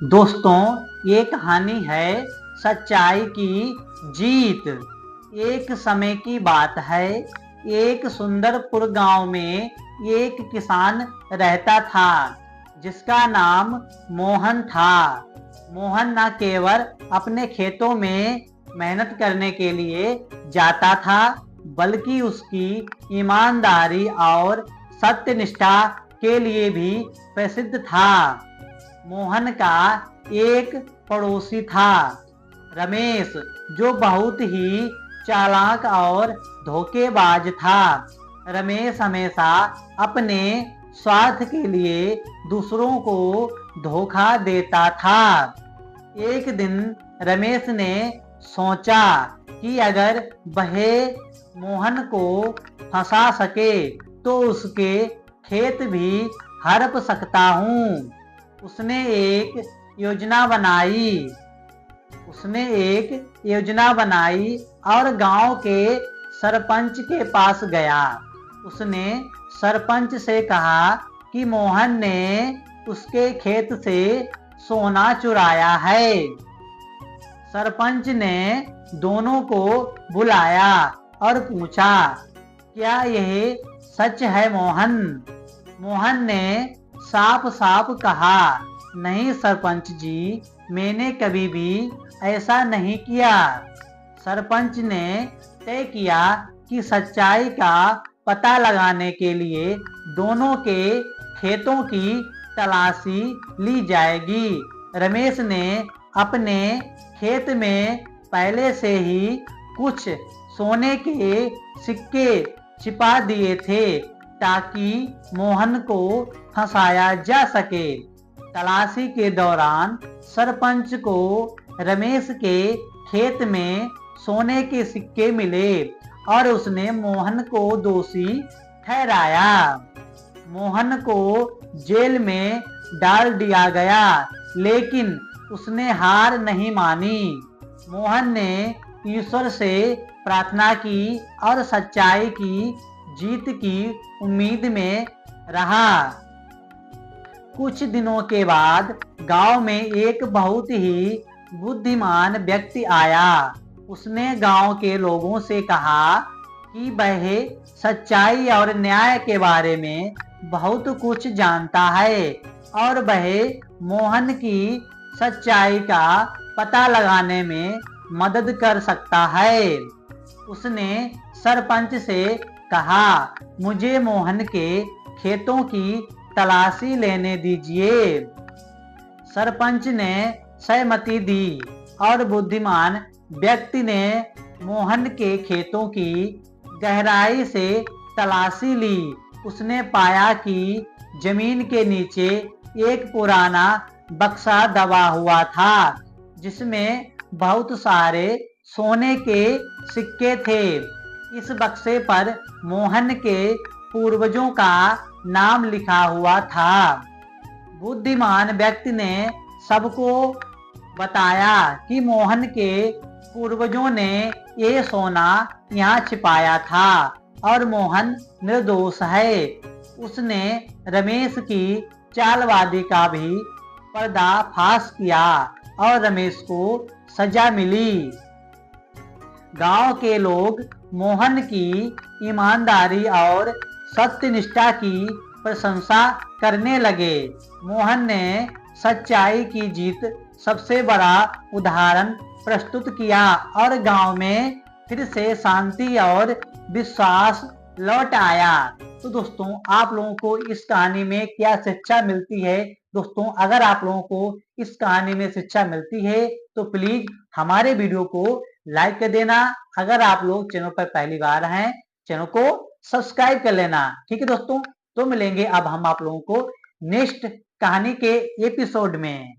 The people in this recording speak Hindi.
दोस्तों, ये कहानी है सच्चाई की जीत। एक समय की बात है, एक सुंदरपुर गांव में एक किसान रहता था जिसका नाम मोहन था। मोहन न केवल अपने खेतों में मेहनत करने के लिए जाता था, बल्कि उसकी ईमानदारी और सत्यनिष्ठा के लिए भी प्रसिद्ध था। मोहन का एक पड़ोसी था, रमेश, जो बहुत ही चालाक और धोखेबाज था। रमेश हमेशा अपने स्वार्थ के लिए दूसरों को धोखा देता था। एक दिन रमेश ने सोचा कि अगर वह मोहन को फंसा सके तो उसके खेत भी हड़प सकता हूँ। उसने एक योजना बनाई और गांव के सरपंच के पास गया। उसने सरपंच से कहा कि मोहन ने उसके खेत से सोना चुराया है। सरपंच ने दोनों को बुलाया और पूछा, क्या यह सच है मोहन? मोहन ने साफ साफ कहा, नहीं सरपंच जी, मैंने कभी भी ऐसा नहीं किया। सरपंच ने तय किया कि सच्चाई का पता लगाने के लिए दोनों के खेतों की तलाशी ली जाएगी। रमेश ने अपने खेत में पहले से ही कुछ सोने के सिक्के छिपा दिए थे ताकि मोहन को फंसाया जा सके। तलाशी के दौरान सरपंच को रमेश के खेत में सोने के सिक्के मिले और उसने मोहन को दोषी ठहराया। मोहन को जेल में डाल दिया गया, लेकिन उसने हार नहीं मानी। मोहन ने ईश्वर से प्रार्थना की और सच्चाई की जीत की उम्मीद में रहा। कुछ दिनों के बाद गांव में एक बहुत ही बुद्धिमान व्यक्ति आया। उसने गांव के लोगों से कहा कि वह सच्चाई और न्याय के बारे में बहुत कुछ जानता है और वह मोहन की सच्चाई का पता लगाने में मदद कर सकता है। उसने सरपंच से कहा, मुझे मोहन के खेतों की तलाशी लेने दीजिए। सरपंच ने सहमति दी और बुद्धिमान व्यक्ति ने मोहन के खेतों की गहराई से तलाशी ली। उसने पाया कि जमीन के नीचे एक पुराना बक्सा दबा हुआ था जिसमें बहुत सारे सोने के सिक्के थे। इस बक्से पर मोहन के पूर्वजों का नाम लिखा हुआ था। बुद्धिमान व्यक्ति ने सबको बताया कि मोहन के पूर्वजों ने ये सोना यहाँ छिपाया था और मोहन निर्दोष है। उसने रमेश की चालबाजी का भी पर्दाफाश किया और रमेश को सजा मिली। गांव के लोग मोहन की ईमानदारी और सत्यनिष्ठा की प्रशंसा करने लगे। मोहन ने सच्चाई की जीत सबसे बड़ा उदाहरण प्रस्तुत किया और गांव में फिर से शांति और विश्वास लौट आया। तो दोस्तों, आप लोगों को इस कहानी में क्या शिक्षा मिलती है? दोस्तों, अगर आप लोगों को इस कहानी में शिक्षा मिलती है तो प्लीज हमारे वीडियो को लाइक कर देना। अगर आप लोग चैनल पर पहली बार हैं, चैनल को सब्सक्राइब कर लेना। ठीक है दोस्तों, तो मिलेंगे अब हम आप लोगों को नेक्स्ट कहानी के एपिसोड में।